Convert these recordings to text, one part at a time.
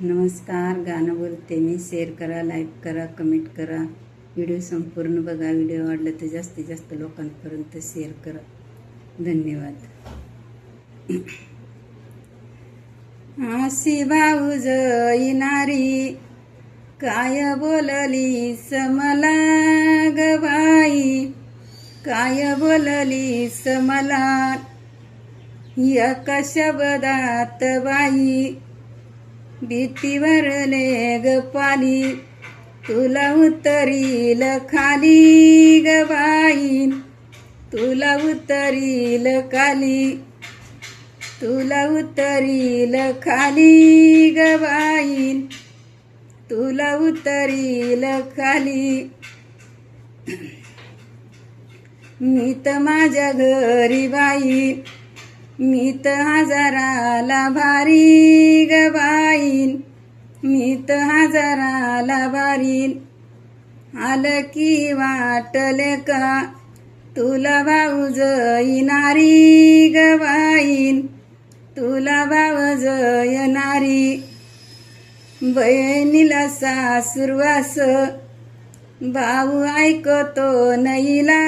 नमस्कार. गाणं बोलते मी. शेअर करा, लाईक करा, कमेंट करा. व्हिडिओ संपूर्ण बघा. व्हिडिओ आवडला तर जास्तीत जास्त लोकांपर्यंत शेअर करा. धन्यवाद. आशी भाऊज येणारी काय बोललीस मला ग बाई, काय बोललीस मला एका शब्दात बाई, भीतीवरले ग पाली, तुला उतरील खाली ग बाई, तुला उतरील खाली, तुला उतरील खाली ग बाई, तुला उतरील खाली. मी तर माझ्या घरी बाई, मी तर हजाराला भारी ग बाई, मी तर हजाराला भारी. आलं की वाटले का तुला भाऊज येणारी ग बाई, तुला भाऊज येणारी. बहिणीला सासूरवास भाऊ ऐकतो नईला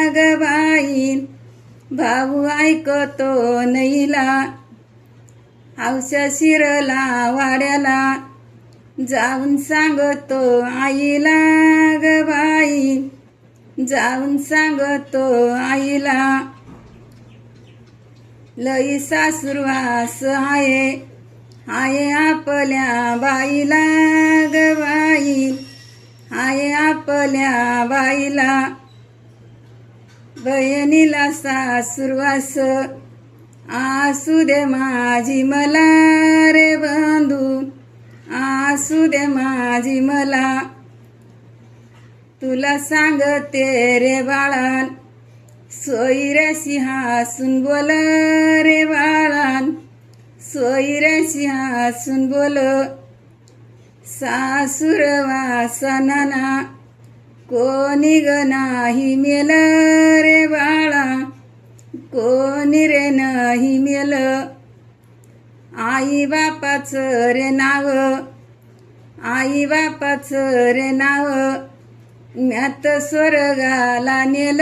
ग बाई, भाऊ ऐकतो नईला. हौसा शिरला वाड्याला जाऊन सांगतो आईला ग बाई, जाऊन सांगतो आईला. लई सासूरवास आहे आहे आपल्या बाईला ग बाई, आहे आपल्या बाईला. बहिणीला सासूरवास आसू दे माझी मला रे बंधू, आसू दे माझी मला. तुला सांगते रे बाळान, सोयऱ्याशी हसून बोल रे बाळान, सोयऱ्याशी हसून बोल. सासूरवासनाना कोणी ग नाही मेल रे बाळा, कोणी रे नाही मेल. आई बापाचं रे नाव, आई बापाचं रे नाव, म्यात स्वर्गाला नेल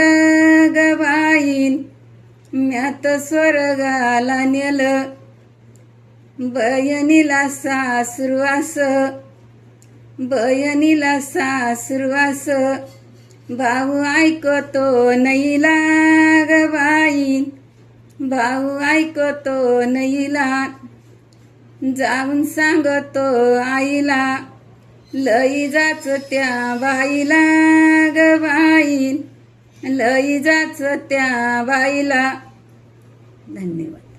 ग बाईन, म्यात स्वर्गाला नेल. बहिणीला सासूरवास, बहिणीला सासूरवास भाऊ ऐकतो नईला ग बाई, भाऊ ऐकतो नईला. जाऊन सांगतो आईला लई जाच त्या बाईला ग बाई, लई जाच त्या बाईला. धन्यवाद.